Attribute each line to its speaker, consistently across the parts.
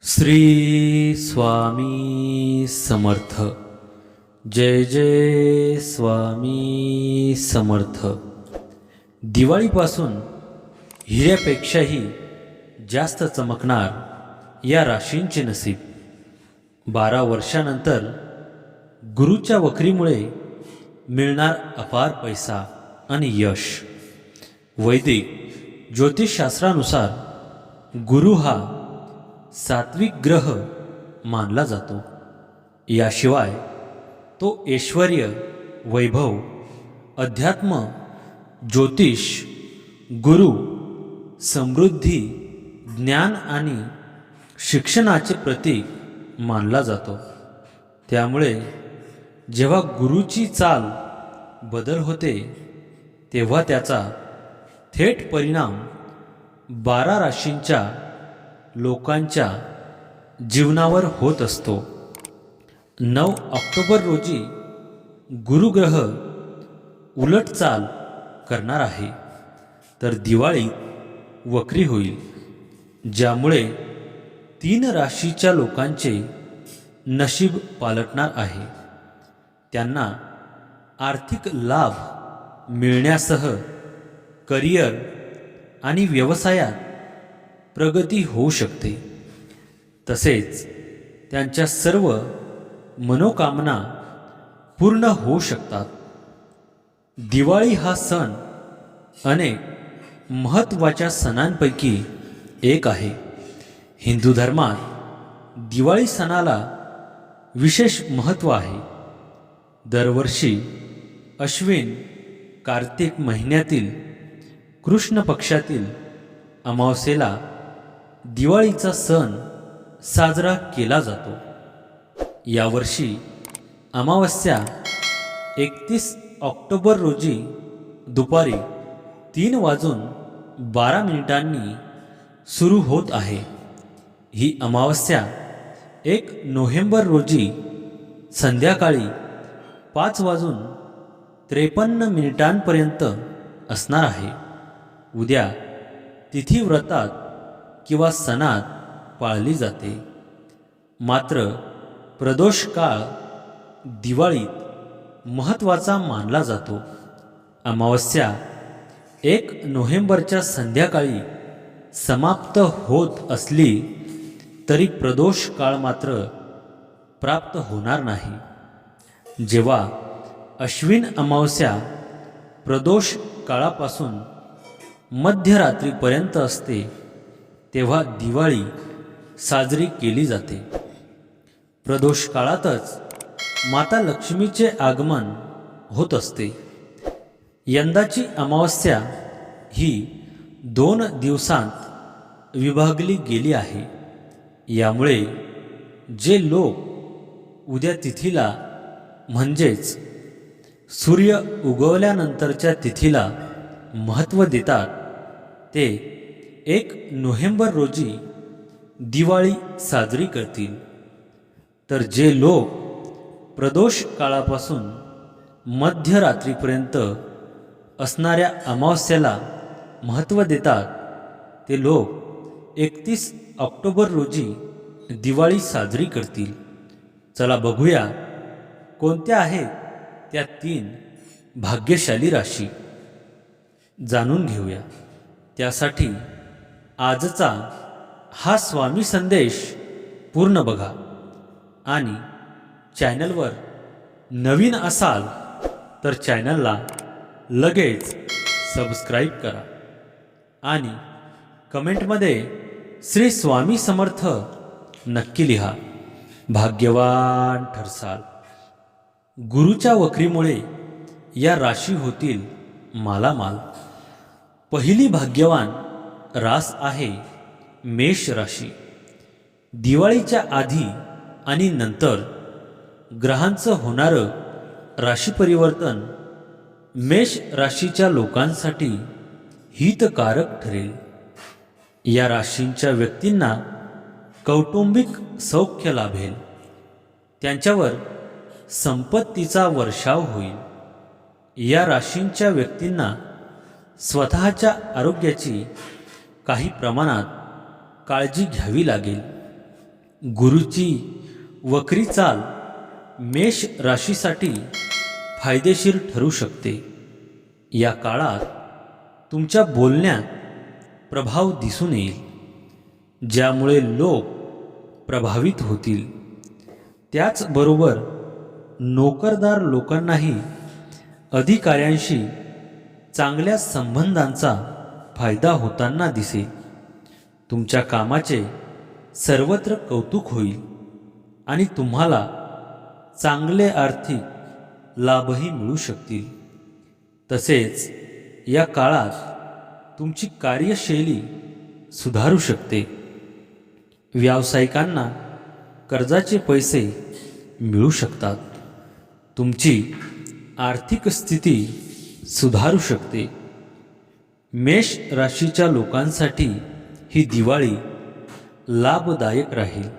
Speaker 1: श्री स्वामी समर्थ। जय जय स्वामी समर्थ। दिवाळीपासून हिऱ्यापेक्षाही जास्त चमकणार या राशींचे नसीब। 12 वर्षानंतर गुरुच्या वक्रीमुळे मिळणार अपार पैसा आणि यश। वैदिक ज्योतिषशास्त्रानुसार गुरु हा सात्विक ग्रह मानला जातो। याशिवाय तो ऐश्वर्य, वैभव, अध्यात्म, ज्योतिष, गुरु, समृद्धी, ज्ञान आणि शिक्षणाचे प्रतीक मानला जातो। त्यामुळे जेव्हा गुरुची चाल बदल होते तेव्हा त्याचा थेट परिणाम 12 राशींच्या लोकांच्या जीवनावर होत असतो। 9 ऑक्टोबर रोजी गुरुग्रह उलट चाल करणार आहे, तर दिवाळीत वक्री होईल, ज्यामुळे 3 राशीच्या लोकांचे नशीब पालटणार आहे। त्यांना आर्थिक लाभ मिळण्यासह करिअर आणि व्यवसायात प्रगती होऊ शकते। तसेच त्यांच्या सर्व मनोकामना पूर्ण होऊ शकतात। दिवाळी हा सण अनेक महत्त्वाच्या सणांपैकी एक आहे। हिंदू धर्मात दिवाळी सणाला विशेष महत्त्व आहे। दरवर्षी अश्विन कार्तिक महिन्यातील कृष्ण पक्षातील अमावस्येला दिवाळीचा सण साजरा केला जातो। यावर्षी अमावस्या 31 ऑक्टोबर रोजी दुपारी 3:12 सुरू होत आहे। ही अमावस्या 1 नोव्हेंबर रोजी संध्याकाळी 5:53 असणार आहे। उद्या तिथी व्रतात किंवा सणात पाळली जाते। मात्र प्रदोष काळ दिवाळीत महत्त्वाचा मानला जातो। अमावस्या 1 नोव्हेंबरच्या संध्याकाळी समाप्त होत असली तरी प्रदोष काळ मात्र प्राप्त होणार नाही। जेव्हा अश्विन अमावस्या प्रदोष काळापासून मध्यरात्रीपर्यंत असते तेव्हा दिवाळी साजरी केली जाते। प्रदोष काळातच माता लक्ष्मीचे आगमन होत असते। यंदाची अमावस्या ही 2 दिवसांत विभागली गेली आहे। यामुळे जे लोक उद्या तिथीला म्हणजेच सूर्य उगवल्यानंतरच्या तिथीला महत्त्व देतात ते 1 नोव्हेंबर रोजी दिवाळी साजरी करतील, तर जे लोक प्रदोष काळापासून मध्यरात्रीपर्यंत असणाऱ्या अमावस्येला महत्त्व देतात ते लोक 31 ऑक्टोबर रोजी दिवाळी साजरी करतील। चला बघूया कोणत्या आहेत त्या 3 भाग्यशाली राशी, जाणून घेऊया। त्यासाठी आजचा हा स्वामी संदेश पूर्ण बघा आणि चॅनलवर नवीन असाल तर चॅनलला लगेच सबस्क्राईब करा आणि कमेंटमध्ये श्री स्वामी समर्थ नक्की लिहा, भाग्यवान ठरसाल। गुरुच्या वक्रीमुळे या राशी होतील मालामाल। पहिली भाग्यवान रास आहे मेष राशी। दिवाळीच्या आधी आणि नंतर ग्रहांचं होणारं राशी परिवर्तन मेष राशीच्या लोकांसाठी हितकारक ठरेल। या राशींच्या व्यक्तींना कौटुंबिक सौख्य लाभेल। त्यांच्यावर संपत्तीचा वर्षाव होईल। या राशींच्या व्यक्तींना स्वतःच्या आरोग्याची काही प्रमाणात काळजी घ्यावी लागेल। गुरुची वक्री चाल मेष राशीसाठी फायदेशीर ठरू शकते. या काळात तुमच्या बोलण्यात प्रभाव दिसून येईल, ज्यामुळे लोक प्रभावित होतील. त्याचबरोबर नोकरदार लोकांनाही अधिकाऱ्यांशी चांगल्या संबंधांचा फायदा होताना दिसेल. तुमच्या कामाचे सर्वत्र कौतुक होईल आणि तुम्हाला चांगले आर्थिक लाभही मिळू शकतील. तसेच या काळात तुमची कार्यशैली सुधारू शकते. व्यावसायिकांना कर्जाचे पैसे मिळू शकतात. तुमची आर्थिक स्थिती सुधारू शकते. मेष राशीच्या लोकांसाठी ही दिवाळी लाभदायक राहील.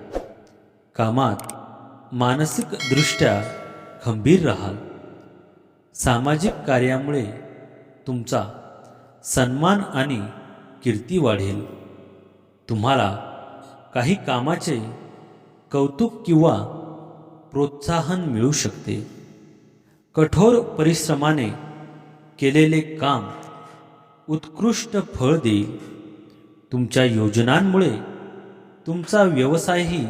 Speaker 1: कामात मानसिकदृष्ट्या खंबीर राहाल. सामाजिक कार्यामुळे तुमचा सन्मान आणि कीर्ती वाढेल. तुम्हाला काही कामाचे कौतुक किंवा प्रोत्साहन मिळू शकते. कठोर परिश्रमाने केलेले काम उत्कृष्ट फळ देईल. तुमच्या योजनांमुळे तुमचा व्यवसायही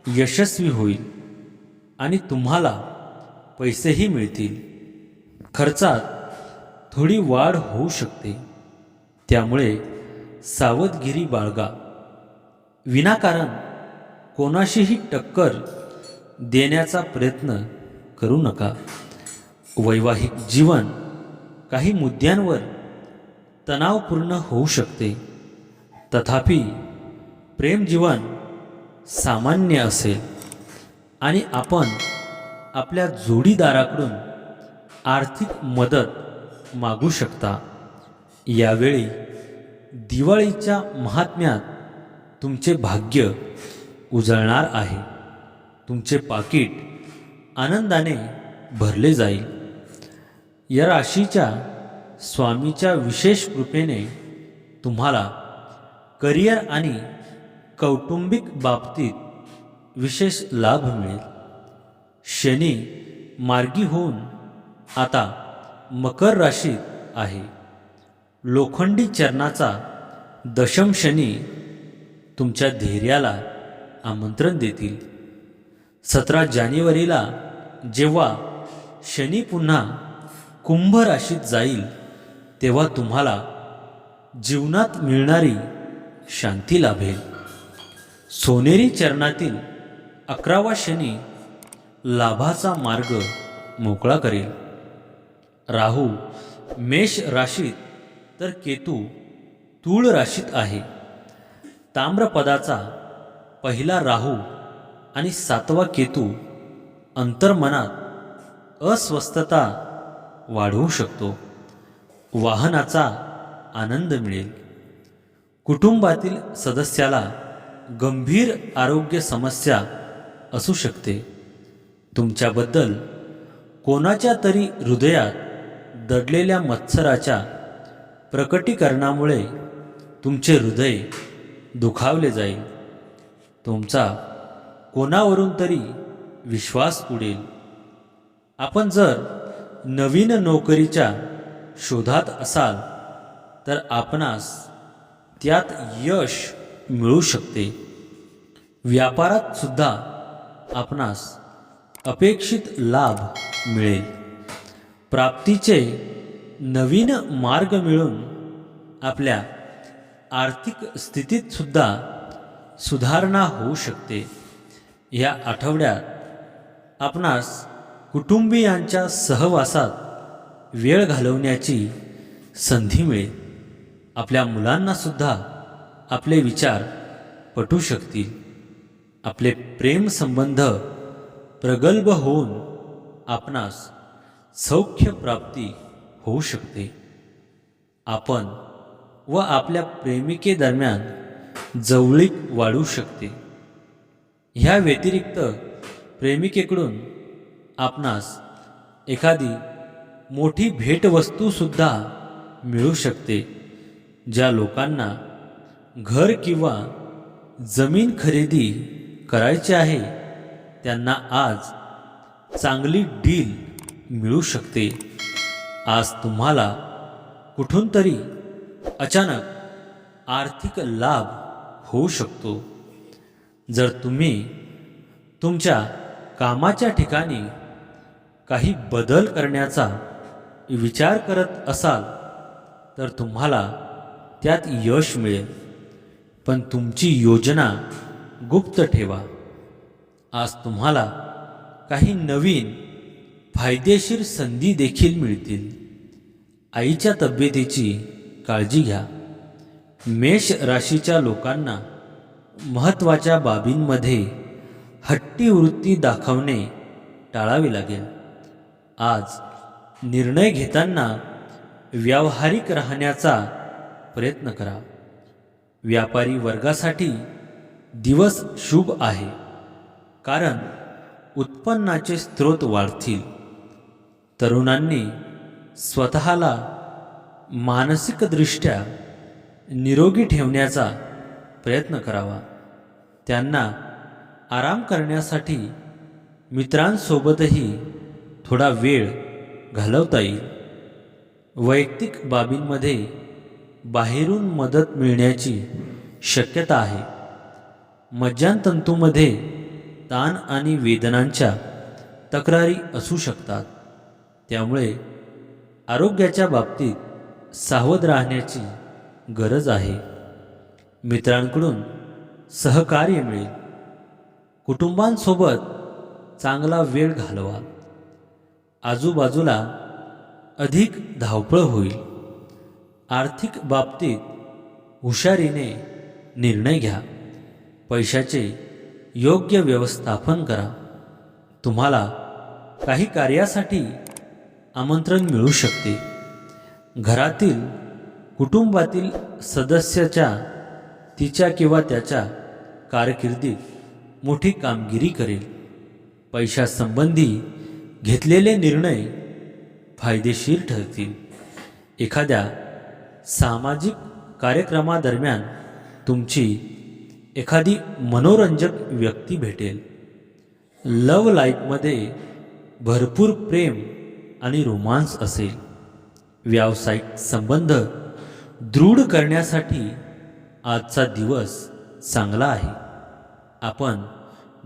Speaker 1: यशस्वी होईल आणि तुम्हाला पैसेही मिळतील. खर्चात थोडी वाढ होऊ शकते, त्यामुळे सावधगिरी बाळगा. विनाकारण कोणाशीही टक्कर देण्याचा प्रयत्न करू नका. वैवाहिक जीवन काही मुद्द्यांवर तणावपूर्ण होऊ शकते, तथापि प्रेमजीवन सामान्य असेल आणि आपण आपल्या जोडीदाराकडून आर्थिक मदत मागू शकता. यावेळी दिवाळीच्या महात्म्यात तुमचे भाग्य उजळणार आहे. तुमचे पाकीट आनंदाने भरले जाईल. या राशीच्या स्वामीच्या विशेष कृपेने तुम्हाला करिअर आणि कौटुंबिक बाबतीत विशेष लाभ मिळेल. शनी मार्गी होऊन आता मकर राशीत आहे. लोखंडी चरणाचा दशम शनी तुमच्या धैर्याला आमंत्रण देतील. 17 जानेवारीला जेव्हा शनी पुन्हा कुंभ राशीत जाईल, तेव्हा तुम्हाला जीवनात मिळणारी शांती लाभेल. सोनेरी चरणातील 11वा शनी लाभाचा मार्ग मोकळा करेल. राहू मेष राशीत तर केतू तूळ राशीत आहे. ताम्रपदाचा पहिला राहू आणि 7वा केतू अंतर्मनात अस्वस्थता वाढवू शकतो. वाहनाचा आनंद मिळेल. कुटुंबातील सदस्याला गंभीर आरोग्य समस्या असू शकते. तुमच्याबद्दल कोणाच्या तरी हृदयात दडलेल्या मत्सराच्या प्रकटीकरणामुळे तुमचे हृदय दुखावले जाईल. तुमचा कोणावरून तरी विश्वास उडेल. आपण जर नवीन नोकरीच्या शोधात असाल तर आपणास त्यात यश मिळू शकते. व्यापारात सुद्धा आपणास अपेक्षित लाभ मिळेल. प्राप्तीचे नवीन मार्ग मिळून आपल्या आर्थिक स्थितीत सुद्धा सुधारणा होऊ शकते. या आठवड्यात आपणास कुटुंबियांच्या सहवासात वेळ घालवण्याची संधी मिळेल. आपल्या मुलांना सुद्धा आपले विचार पटू शकतील. आपले प्रेमसंबंध प्रगल्भ होऊन आपणास सौख्य प्राप्ती होऊ शकते. आपण व आपल्या प्रेमिकेदरम्यान जवळीक वाढू शकते. ह्या व्यतिरिक्त प्रेमिकेकडून आपणास एखादी मोठी भेटवस्तूसुद्धा मिळू शकते. ज्या लोकांना घर किंवा जमीन खरेदी करायचे आहे त्यांना आज चांगली डील मिळू शकते. आज तुम्हाला कुठून तरी अचानक आर्थिक लाभ होऊ शकतो. जर तुम्ही तुमच्या कामाच्या ठिकाणी काही बदल करण्याचा विचार करत असाल तर तुम्हाला त्यात यश मिळेल. पण तुमची योजना गुप्त ठेवा. आज तुम्हाला काही नवीन फायदेशीर संधी देखील मिळतील. आईच्या तब्येतीची काळजी घ्या. मेष राशीच्या लोकांना महत्त्वाच्या बाबींमध्ये हट्टी वृत्ती दाखवणे टाळावे लागेल. आज निर्णय घेताना व्यावहारिक राहण्याचा प्रयत्न करा. व्यापारी वर्गासाठी दिवस शुभ आहे, कारण उत्पन्नाचे स्रोत वाढतील. तरुणांनी स्वतःला मानसिकदृष्ट्या निरोगी ठेवण्याचा प्रयत्न करावा. त्यांना आराम करण्यासाठी मित्रांसोबतही थोडा वेळ घालवता येईल. वैयक्तिक बाबींमध्ये बाहेरून मदत मिळण्याची शक्यता आहे. मज्जातंतूमध्ये ताण आणि वेदनांच्या तक्रारी असू शकतात. त्यामुळे आरोग्याच्या बाबतीत सावध राहण्याची गरज आहे. मित्रांकडून सहकार्य मिळेल. कुटुंबांसोबत चांगला वेळ घालवा. आजूबाजूला अधिक धावपळ होईल. आर्थिक बाबतीत हुशारीने निर्णय घ्या. पैशाचे योग्य व्यवस्थापन करा. तुम्हाला काही कार्यासाठी आमंत्रण मिळू शकते. घरातील कुटुंबातील सदस्याच्या तिच्या किंवा त्याच्या कारकिर्दीत मोठी कामगिरी करेल. पैशासंबंधी घेतलेले निर्णय फायदेशीर ठरतील. एखाद्या सामाजिक कार्यक्रमादरम्यान तुमची एखादी मनोरंजक व्यक्ती भेटेल. लव्ह लाईफमध्ये भरपूर प्रेम आणि रोमांस असेल. व्यावसायिक संबंध दृढ करण्यासाठी आजचा दिवस चांगला आहे. आपण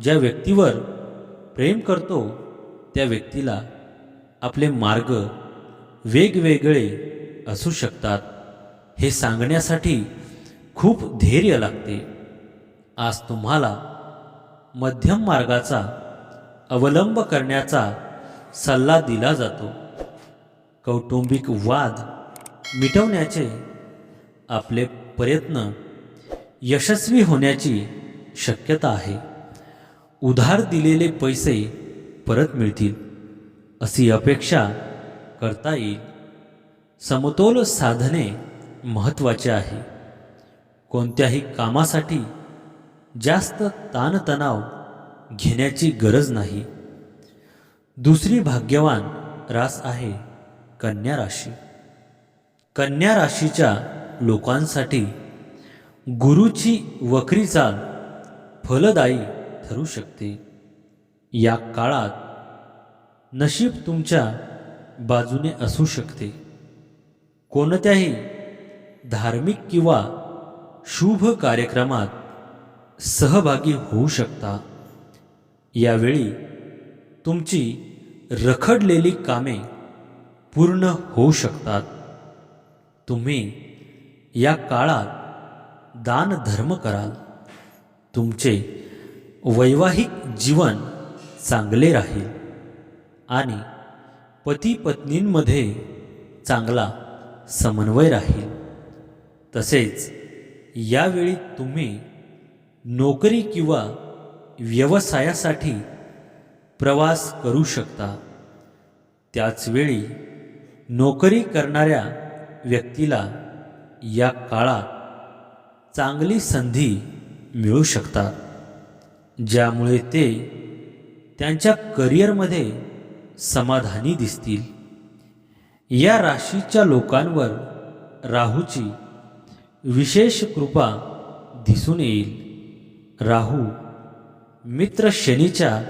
Speaker 1: ज्या व्यक्तीवर प्रेम करतो त्या व्यक्तीला आपले मार्ग वेगवेगळे असू शकतात हे सांगण्यासाठी खूप धैर्य लागते. आज तुम्हाला मध्यम मार्गाचा अवलंब करण्याचा सल्ला दिला जातो. कौटुंबिक वाद मिटवण्याचे आपले प्रयत्न यशस्वी होण्याची शक्यता आहे. उधार दिलेले पैसे परत मिळतील अशी अपेक्षा करता येईल. समतोल साधणे महत्त्वाचे आहे. कोणत्याही कामासाठी जास्त ताणतणाव घेण्याची गरज नाही. दुसरी भाग्यवान रास आहे कन्या राशी. कन्या राशीच्या लोकांसाठी गुरुची वक्री चाल फलदायी ठरू शकते. या काळात नशीब तुमच्या बाजूने असू शकते. कोणत्याही धार्मिक किंवा शुभ कार्यक्रमात सहभागी होऊ शकता. यावेळी तुमची रखडलेली कामे पूर्ण होऊ शकतात. तुम्ही या काळात दानधर्म कराल. तुमचे वैवाहिक जीवन चांगले राहील आणि पती पत्नींमध्ये चांगला समन्वय राहील. तसेच यावेळी तुम्ही नोकरी किंवा व्यवसायासाठी प्रवास करू शकता. त्याचवेळी नोकरी करणाऱ्या व्यक्तीला या काळात चांगली संधी मिळू शकतात, ज्यामुळे ते त्यांच्या करिअरमध्ये समाधानी दिसतील. या राशीच्या लोकांवर राहूची विशेष कृपा दिसून येईल. राहू मित्र शनीच्या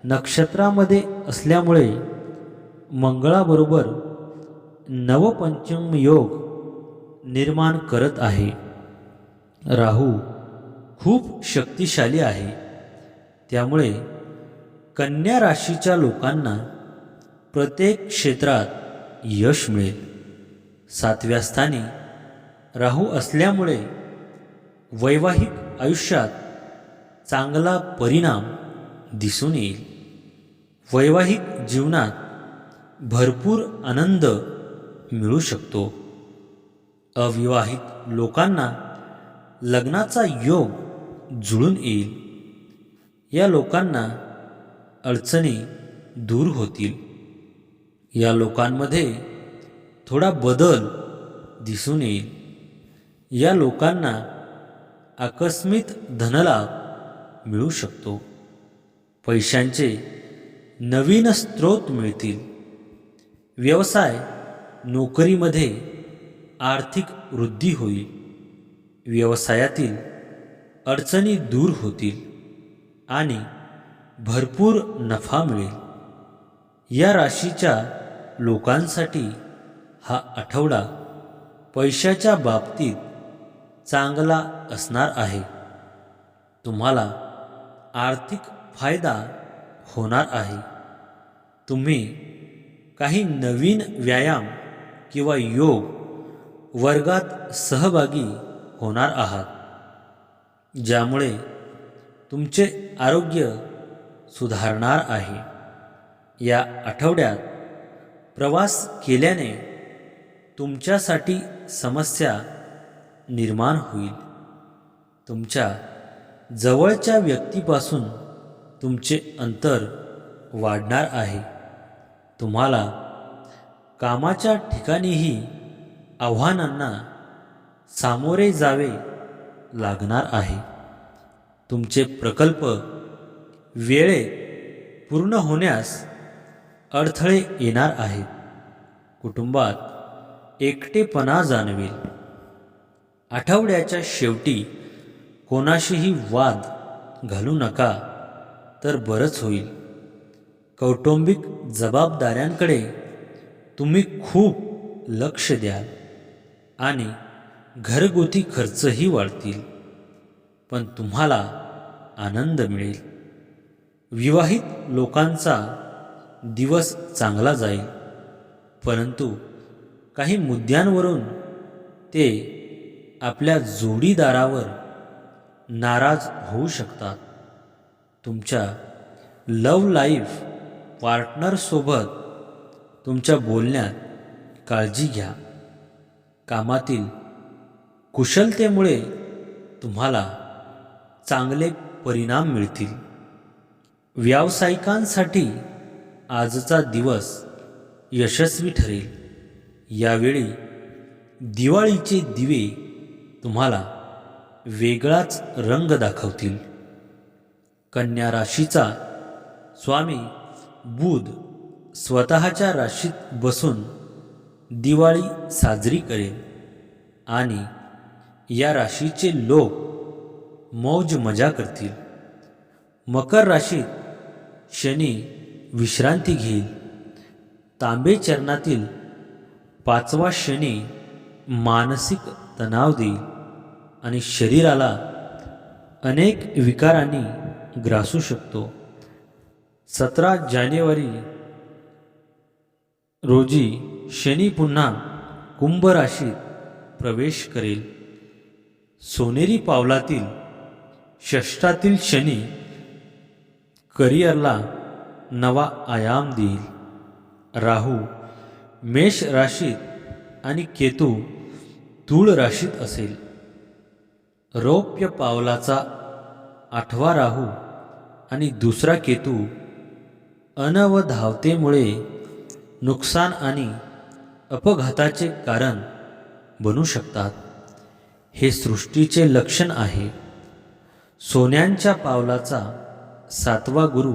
Speaker 1: नक्षत्रामध्ये असल्यामुळे मंगळाबरोबर नवपंचम योग निर्माण करत आहे. राहू खूप शक्तिशाली आहे. त्यामुळे कन्या राशीच्या लोकांना प्रत्येक क्षेत्रात यश मिळेल. 7व्या स्थानी राहू असल्यामुळे वैवाहिक आयुष्यात चांगला परिणाम दिसून येईल. वैवाहिक जीवनात भरपूर आनंद मिळू शकतो. अविवाहित लोकांना लग्नाचा योग जुळून येईल. या लोकांना अडचणी दूर होतील. या लोकांमध्ये थोडा बदल दिसून येईल. या लोकांना आकस्मिक धनलाभ मिळू शकतो. पैशांचे नवीन स्रोत मिळतील. व्यवसाय नोकरीमध्ये आर्थिक वृद्धी होईल. व्यवसायातील अडचणी दूर होतील आणि भरपूर नफा मिळेल. या राशीच्या लोकांसाठी हा आठवडा पैशाच्या बाबतीत चांगला असणार आहे. तुम्हाला आर्थिक फायदा होणार आहे. तुम्ही काही नवीन व्यायाम किंवा योग वर्गात सहभागी होणार आहात, ज्यामुळे तुमचे आरोग्य सुधारणार आहे. या आठवड्यात प्रवास केल्याने तुमच्यासाठी समस्या निर्माण होईल. तुमच्या जवळच्या व्यक्तीपासून तुमचे अंतर वाढणार आहे. तुम्हाला कामाच्या ठिकाणीही आव्हानांना सामोरे जावे लागणार आहे. तुमचे प्रकल्प वेळेत पूर्ण होण्यास अडथळे येणार आहेत. कुटुंबात एकटेपणा जाणवेल. आठवड्याच्या शेवटी कोणाशीही वाद घालू नका तर बरंच होईल. कौटुंबिक जबाबदाऱ्यांकडे तुम्ही खूप लक्ष द्याल आणि घरगुती खर्चही वाढतील, पण तुम्हाला आनंद मिळेल. विवाहित लोकांचा दिवस चांगला जाईल, परंतु काही मुद्द्यांवरून ते आपल्या जोडीदारावर नाराज होऊ शकतात. तुमच्या लव्ह लाईफ पार्टनरसोबत तुमच्या बोलण्यात काळजी घ्या. कामातील कुशलतेमुळे तुम्हाला चांगले परिणाम मिळतील. व्यावसायिकांसाठी आजचा दिवस यशस्वी ठरेल. यावेळी दिवाळीचे दिवे तुम्हाला वेगळाच रंग दाखवतील. कन्या राशीचा स्वामी बुध स्वतःच्या राशीत बसून दिवाळी साजरी करेल आणि या राशीचे लोक मौज मजा करतील. मकर राशीत शनी विश्रांती घेईल. तांबे चरणातील 5वा शनी मानसिक तणाव देईल आणि शरीराला अनेक विकारांनी ग्रासू शकतो. 17 जानेवारी रोजी शनी पुन्हा कुंभ राशीत प्रवेश करेल. सोनेरी पावलातील षष्ठातील शनी करिअरला नवा आयाम देईल. राहू मेष राशीत आणि केतू तुळ राशीत असेल. रौप्य पावलाचा 8वा राहू आणि दुसरा केतू अनवधावतेमुळे नुकसान आणि अपघाताचे कारण बनू शकतात. हे सृष्टीचे लक्षण आहे. सोन्यांच्या पावलाचा 7वा गुरु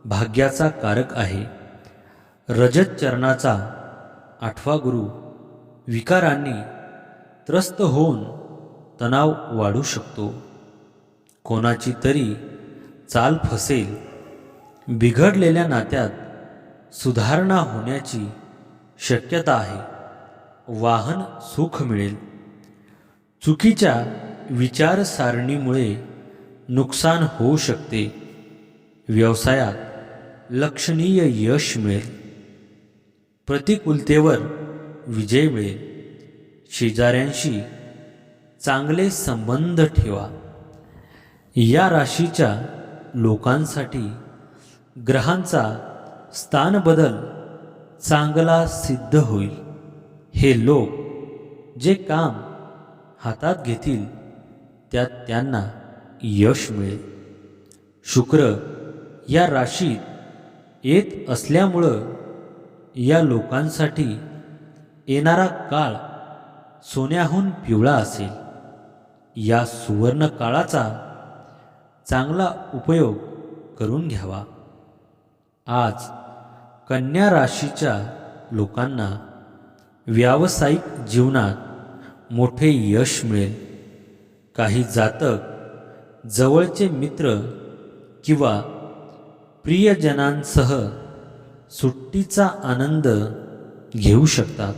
Speaker 1: भाग्याचा कारक आहे. रजत चरणाचा 8वा गुरु विकारांनी त्रस्त होऊन तणाव वाढू शकतो. कोणाची तरी चाल फसेल, बिघडलेल्या नात्यात सुधारणा होण्याची शक्यता आहे, वाहन सुख मिळेल. चुकीच्या विचारसारणीमुळे नुकसान होऊ शकते, व्यवसायात लक्षणीय यश मिळेल, प्रतिकूलतेवर विजय मिळेल. शेजाऱ्यांशी चांगले संबंध ठेवा. या राशीच्या लोकांसाठी ग्रहांचा स्थानबदल चांगला सिद्ध होईल. हे लोक जे काम हातात घेतील त्यात त्यांना यश मिळेल. शुक्र या राशीत येत असल्यामुळं या लोकांसाठी येणारा काळ सोन्याहून पिवळा असेल. या सुवर्ण काळाचा चांगला उपयोग करून घ्यावा. आज कन्या राशीच्या लोकांना व्यावसायिक जीवनात मोठे यश मिळेल. काही जातक जवळचे मित्र किंवा प्रियजनांसह सुट्टीचा आनंद घेऊ शकतात.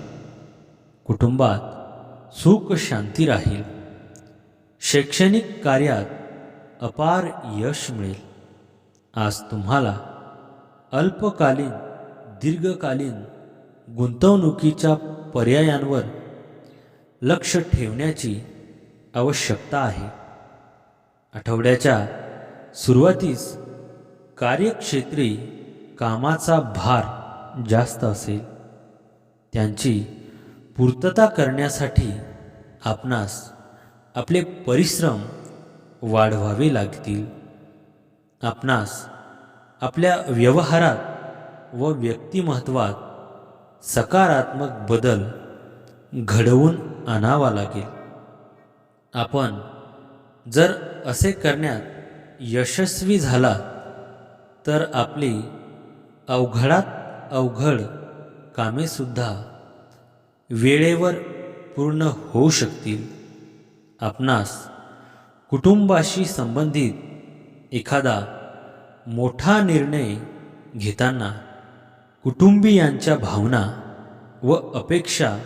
Speaker 1: कुटुंबात सुख शांती राहील. शैक्षणिक कार्यात अपार यश मिळेल. आज तुम्हाला अल्पकालीन दीर्घकालीन गुंतवणुकीच्या पर्यायांवर लक्ष ठेवण्याची आवश्यकता आहे. आठवड्याच्या सुरुवातीस कार्यक्षेत्री कामाचा भार जास्त असेल. त्यांची पूर्तता करण्यासाठी आपणास आपले परिश्रम वाढवावे लागतील. आपणास आपल्या व्यवहारात व व्यक्तिमत्वात सकारात्मक बदल घडवून आणावा लागेल. आपण जर असे करण्यात यशस्वी झाला तर आपली अवघडात अवघड कामेसुद्धा वेळेवर पूर्ण होऊ शकतील. आपणास कुटुंबाशी संबंधित एखादा मोठा निर्णय घेताना कुटुंबियांच्या भावना व अपेक्षा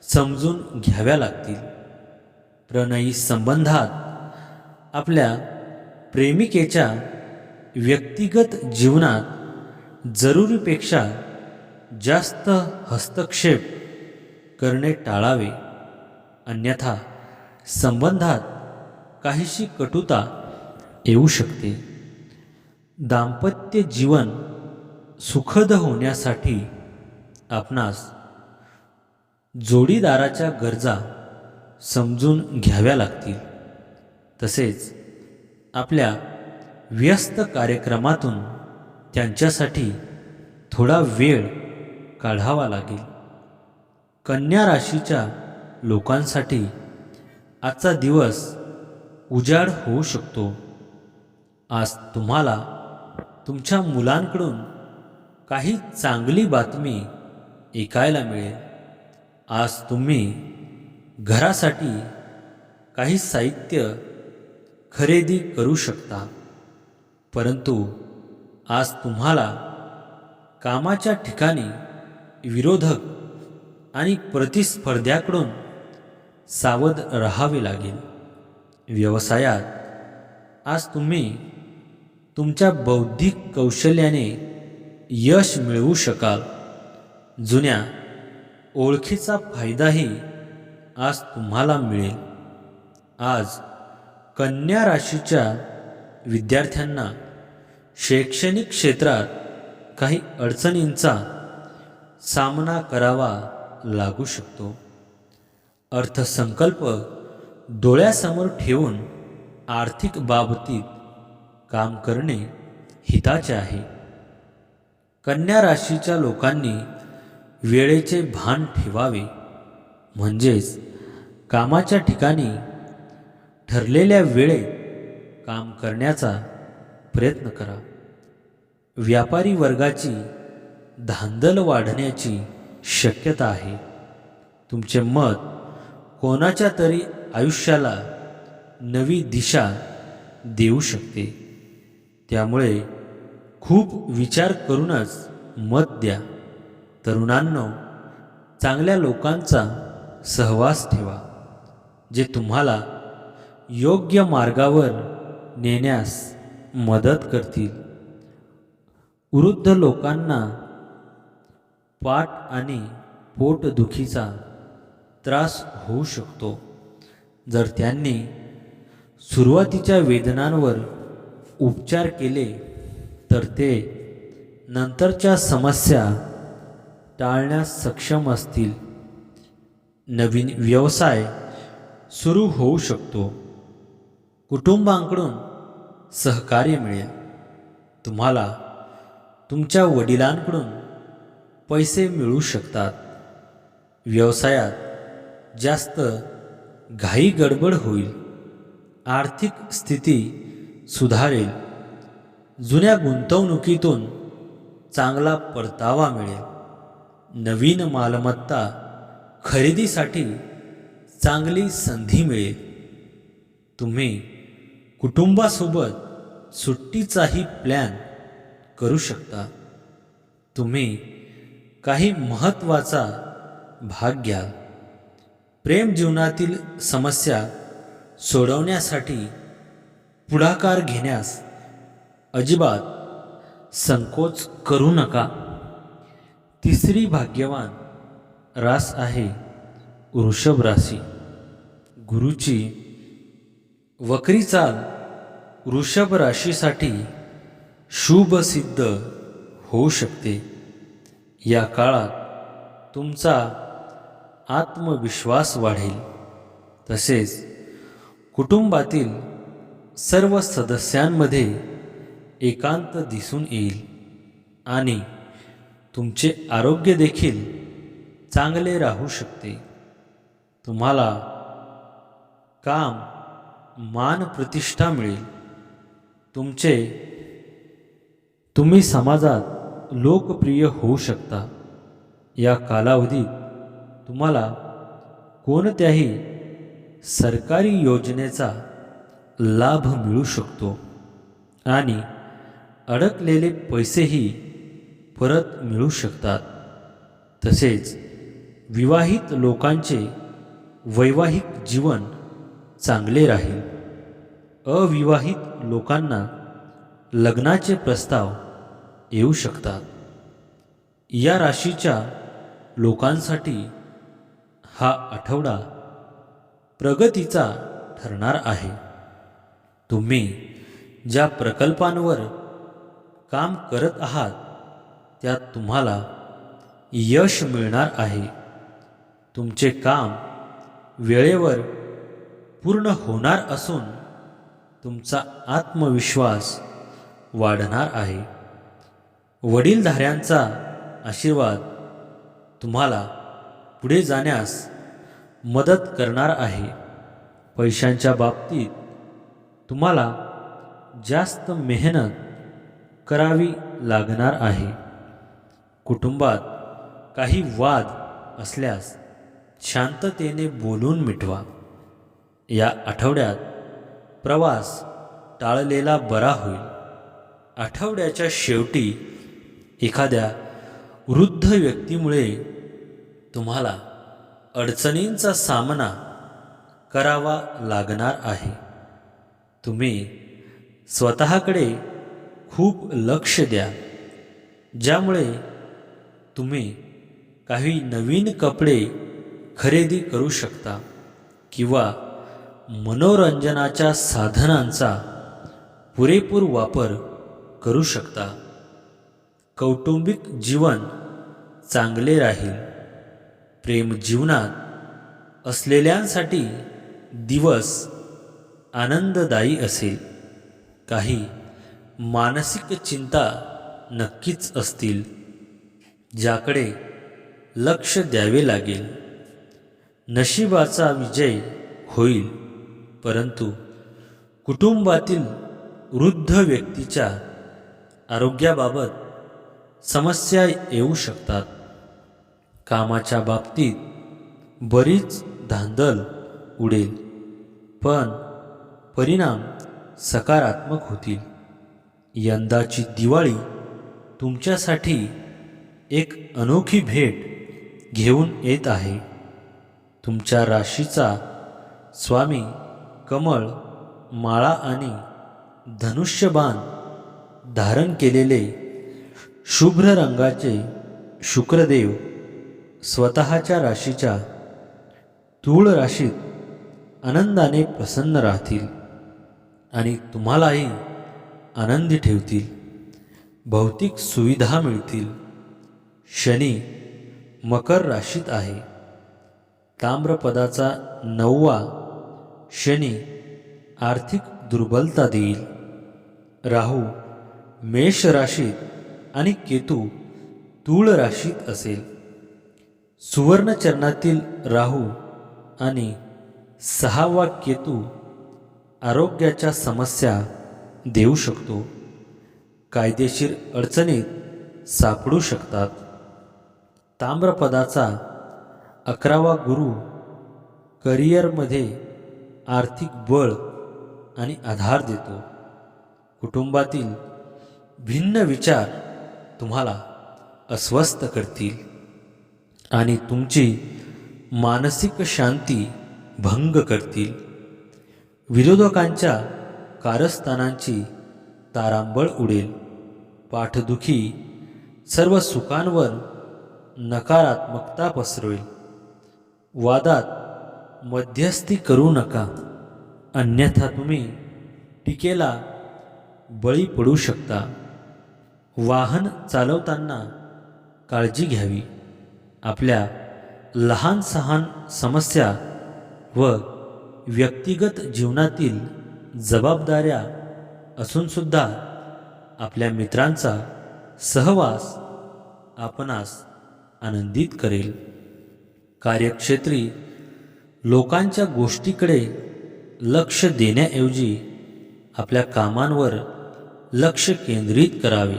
Speaker 1: समजून घ्याव्या लागतील. प्रणयी संबंधात आपल्या प्रेमिकेच्या व्यक्तिगत जीवनात जरुरीपेक्षा जास्त हस्तक्षेप करणे टाळावे, अन्यथा संबंधात काहीशी कटुता येऊ शकते. दाम्पत्य जीवन सुखद होण्यासाठी आपणास जोडीदाराच्या गरजा समजून घ्याव्या लागतील. तसेच आपल्या व्यस्त कार्यक्रमातून त्यांच्यासाठी थोडा वेळ काढावा लागेल. कन्या राशीच्या लोकांसाठी आजचा दिवस उजाड होऊ शकतो. आज तुम्हाला तुमच्या मुलांकडून काही चांगली बातमी ऐकायला मिळेल. आज तुम्ही घरासाठी काही साहित्य खरेदी करू शकता. परंतु आज तुम्हाला कामाच्या ठिकाणी विरोधक आणि प्रतिस्पर्ध्याकडून सावध राहावे लागेल. व्यवसायात आज तुम्ही तुमच्या बौद्धिक कौशल्याने यश मिळवू शकाल. जुन्या ओळखीचा फायदाही आज तुम्हाला मिळेल. आज कन्या राशीच्या विद्यार्थ्यांना शैक्षणिक क्षेत्रात काही अडचणींचा सामना करावा लागू शकतो. अर्थसंकल्प डोळ्यासमोर ठेवून आर्थिक बाबतीत काम करणे हिताचे आहे. कन्या राशीच्या लोकांनी वेळेचे भान ठेवावे, म्हणजेच कामाच्या ठिकाणी ठरलेल्या वेळेत काम करण्याचा प्रयत्न करा. व्यापारी वर्गाची धांदल वाढण्याची शक्यता आहे. तुमचे मत कोणाच्या तरी आयुष्याला नवी दिशा देऊ शकते. त्यामुळे खूप विचार करूनच मत द्या. तरुणांनो, चांगल्या लोकांचा सहवास ठेवा जे तुम्हाला योग्य मार्गावर नेण्यास मदत करतील. वृद्ध लोकांना पाठ आणि पोटदुखीचा त्रास होऊ शकतो. जर त्यांनी सुरुवातीच्या वेदनांवर उपचार केले तर ते नंतरच्या समस्या टाळण्यास सक्षम असतील. नवीन व्यवसाय सुरू होऊ शकतो. कुटुंबाकडून सहकार्य मिळेल. तुम्हाला तुमच्या वडिलांकडून पैसे मिळू शकतात. व्यवसायात जास्त घाई गडबड होईल. आर्थिक स्थिती सुधारेल. जुन्या गुंतवणुकीतून चांगला परतावा मिळेल. नवीन मालमत्ता खरेदीसाठी चांगली संधी मिळेल. तुम्ही कुटुंबासोबत सुट्टीचाही प्लॅन करू शकता. तुम्ही काही महत्त्वाचा भाग घ्याल. प्रेम जीवनातील समस्या सोडवण्यासाठी पुढाकार घेण्यास अजिबात संकोच करू नका. तिसरी भाग्यवान रास आहे वृषभ राशी. गुरुची वक्री चाल वृषभ राशीसाठी शुभ सिद्ध होऊ शकते. या काळात तुमचा आत्मविश्वास वाढेल. तसेच कुटुंबातील सर्व सदस्यांमध्ये एकांत दिसून येईल आणि तुमचे आरोग्य देखील चांगले राहू शकते. तुम्हाला काम मान प्रतिष्ठा मिळेल. तुम्ही समाजात लोकप्रिय होऊ शकता. या कालावधीत तुम्हाला कोणत्याही सरकारी योजनेचा लाभ मिळू शकतो आणि अडकलेले पैसेही परत मिळू शकतात. तसेच विवाहित लोकांचे वैवाहिक जीवन चांगले राहील. अविवाहित लोकांना लग्नाचे प्रस्ताव येऊ शकतात. या राशीच्या लोकांसाठी हा आठवडा प्रगतीचा ठरणार आहे. तुम्ही ज्या प्रकल्पांवर काम करत आहात त्यात तुम्हाला यश मिळणार आहे. तुमचे काम वेळेवर पूर्ण होणार असून तुमचा आत्मविश्वास वाढणार आहे. वडीलधाऱ्यांचा आशीर्वाद तुम्हाला पुढे जाण्यास मदत करणार आहे. पैशांच्या बाबतीत तुम्हाला जास्त मेहनत करावी लागणार आहे. कुटुंबात काही वाद असल्यास शांततेने बोलून मिटवा. या आठवड्यात प्रवास टाळलेला बरा होईल. आठवड्याच्या शेवटी एखाद्या वृद्ध व्यक्तीमुळे तुम्हाला अडचणींचा सामना करावा लागणार आहे. तुम्ही स्वतःकडे खूप लक्ष द्या, ज्यामुळे तुम्ही काही नवीन कपडे खरेदी करू शकता किंवा मनोरंजनाच्या साधनांचा पुरेपूर वापर करू शकता. कौटुंबिक जीवन चांगले राहील. प्रेम जीवनात असलेल्यांसाठी दिवस आनंददायी असेल. काही मानसिक चिंता नक्कीच असतील, ज्याकडे लक्ष द्यावे लागेल. नशिबाचा विजय होईल, परंतु कुटुंबातील वृद्ध व्यक्तीच्या आरोग्याबाबत समस्या येऊ शकतात. कामाच्या बाबतीत बरीच धांदल उडेल, पण परिणाम सकारात्मक होतील. यंदाची दिवाळी तुमच्यासाठी एक अनोखी भेट घेऊन येत आहे. तुमच्या राशीचा स्वामी कमळ माळा आणि धनुष्यबाण धारण केलेले शुभ्र रंगाचे शुक्रदेव स्वतःच्या राशीच्या तूळ राशीत आनंदाने प्रसन्न राहतील आणि तुम्हालाही आनंदी ठेवतील. भौतिक सुविधा मिळतील. शनी मकर राशीत आहे. ताम्रपदाचा 9वा शनी आर्थिक दुर्बलता देईल. राहू मेष राशीत आणि केतू तूळ राशीत असेल. सुवर्ण चरणातील राहू आणि 6वा केतू आरोग्याच्या समस्या देऊ शकतो. कायदेशीर अडचणीत सापडू शकतात. ताम्रपदाचा 11वा गुरु करिअरमध्ये आर्थिक बळ आणि आधार देतो. कुटुंबातील भिन्न विचार तुम्हाला अस्वस्थ करतील आणि तुमची मानसिक शांती भंग करतील. विरोधकांच्या कारस्थानांची तारांबळ उडेल. पाठदुखी सर्व सुखांवर नकारात्मकता पसरवेल. वादात मध्यस्थी करू नका, अन्यथा तुम्ही टीकेला बळी पडू शकता. वाहन चालवताना काळजी घ्यावी. आपल्या लहान सहान समस्या व व्यक्तिगत जीवनातील जबाबदाऱ्या असूनसुद्धा आपल्या मित्रांचा सहवास आपणास आनंदित करेल. कार्यक्षेत्री लोकांच्या गोष्टीकडे लक्ष देण्याऐवजी आपल्या कामांवर लक्ष केंद्रित करावे.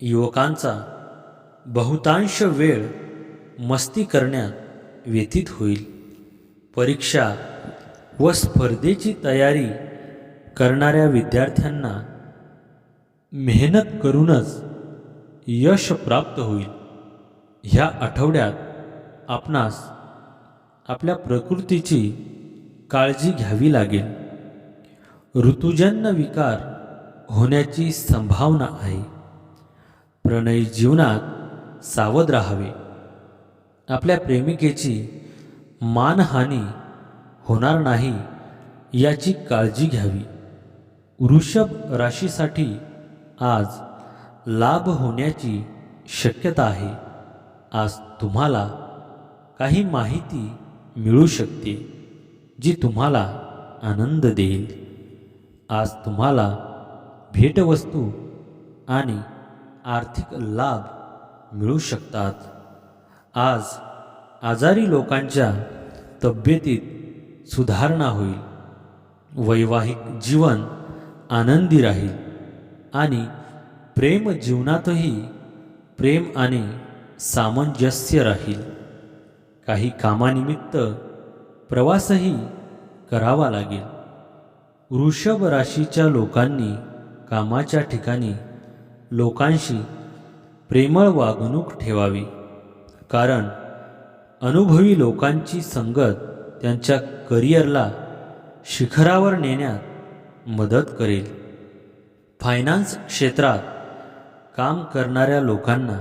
Speaker 1: युवकांचा बहुतांश वेळ मस्ती करण्यात व्यतीत होईल. परीक्षा व स्पर्धेची तयारी करणाऱ्या विद्यार्थ्यांना मेहनत करूनच यश प्राप्त होईल. ह्या आठवड्यात आपणास आपल्या प्रकृतीची काळजी घ्यावी लागेल. ऋतुजन्य विकार होण्याची संभावना आहे. प्रणयी जीवनात सावध राहावे. आपल्या प्रेमिकेची मानहानी होणार नाही याची काळजी घ्यावी. वृषभ राशीसाठी आज लाभ होण्याची शक्यता आहे. आज तुम्हाला काही माहिती मिळू शकते जी तुम्हाला आनंद देईल. आज तुम्हाला भेटवस्तू आणि आर्थिक लाभ मिळू शकतात. आज आजारी लोकांच्या तब्येतीत सुधारणा होईल. वैवाहिक जीवन आनंदी राहील आणि प्रेम जीवनातही प्रेम आणि सामंजस्य राहील. काही कामानिमित्त प्रवासही करावा लागेल. वृषभ राशीच्या लोकांनी कामाच्या ठिकाणी लोकांशी प्रेमळ वागणूक ठेवावी, कारण अनुभवी लोकांची संगत त्यांच्या करिअरला शिखरावर नेण्यात मदत करेल. फायनान्स क्षेत्रात काम करणाऱ्या लोकांना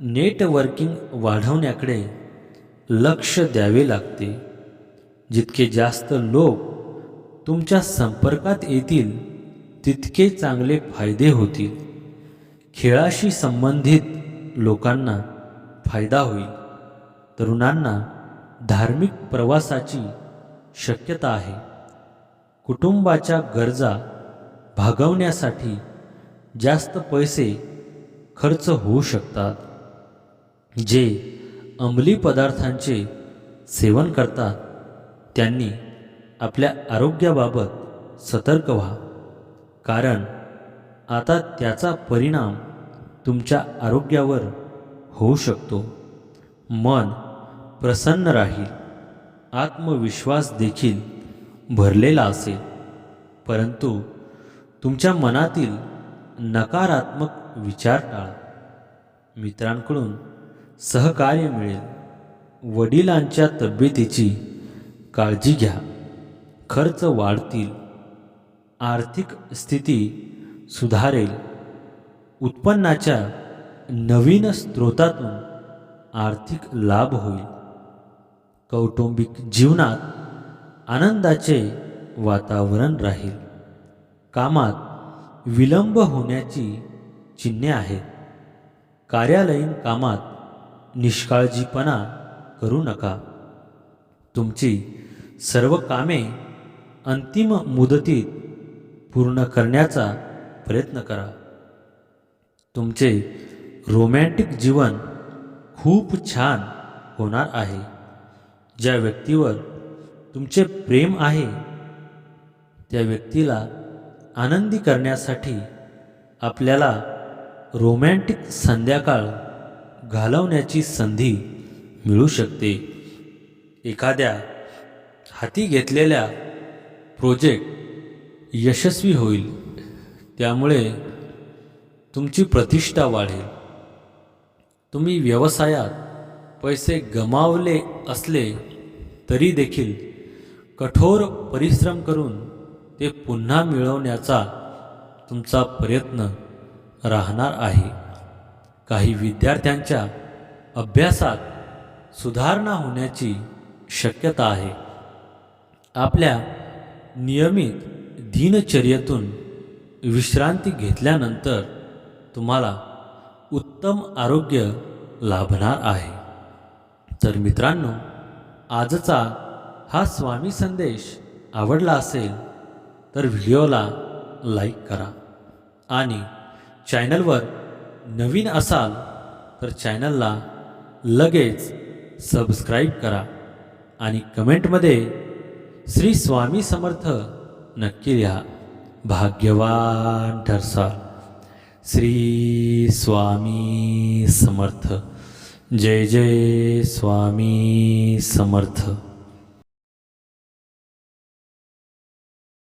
Speaker 1: नेटवर्किंग वाढवण्याकडे लक्ष द्यावे लागते. जितके जास्त लोक तुमच्या संपर्कात येतील तितके चांगले फायदे होतील. खेळाशी संबंधित लोकांना फायदा होईल. तरुणांना धार्मिक प्रवासाची शक्यता आहे. कुटुंबाच्या गरजा भागवण्यासाठी जास्त पैसे खर्च होऊ शकतात. जे अंमली पदार्थांचे सेवन करतात त्यांनी आपल्या आरोग्याबाबत सतर्क व्हा, कारण आता त्याचा परिणाम तुमच्या आरोग्यावर होऊ शकतो. मन प्रसन्न राहील. आत्मविश्वास देखील भरलेला असेल, परंतु तुमच्या मनातील नकारात्मक विचार टाळा. मित्रांकडून सहकार्य मिळेल. वडिलांच्या तब्येतीची काळजी घ्या. खर्च वाढतील. आर्थिक स्थिती सुधारेल. उत्पन्नाच्या नवीन स्रोतातून आर्थिक लाभ होईल. कौटुंबिक जीवनात आनंदाचे वातावरण राहील. कामात विलंब होण्याची चिन्हे आहेत. कार्यालयीन कामात निष्काळजीपणा करू नका. तुमची सर्व कामे अंतिम मुदतीत पूर्ण करण्याचा प्रयत्न करा. तुमचे रोमॅन्टिक जीवन खूप छान होणार आहे. ज्या व्यक्तीवर तुमचे प्रेम आहे त्या व्यक्तीला आनंदी करण्यासाठी आपल्याला रोमॅन्टिक संध्याकाळ घालवण्याची संधी मिळू शकते. एखाद्या हाती घेतलेल्या प्रोजेक्ट यशस्वी होईल. त्यामुळे तुमची प्रतिष्ठा वाढेल. तुम्ही व्यवसायात पैसे गमावले असले तरी देखील कठोर परिश्रम करून ते पुन्हा मिळवण्याचा तुमचा प्रयत्न राहणार आहे. काही विद्यार्थ्यांच्या अभ्यासात सुधारणा होण्याची शक्यता आहे. आपल्या नियमित दिनचर्येतून विश्रांती घेतल्यानंतर तुम्हाला उत्तम आरोग्य लाभणार आहे. तर मित्रांनो, आजचा हा स्वामी संदेश आवडला असेल तर व्हिडिओला लाईक करा आणि चॅनलवर नवीन असाल तर चॅनलला लगेच सबस्क्राईब करा आणि कमेंटमध्ये श्री स्वामी समर्थ नक्की लिहा. भाग्यवान ठरसाल. श्री स्वामी समर्थ. जय जय स्वामी समर्थ.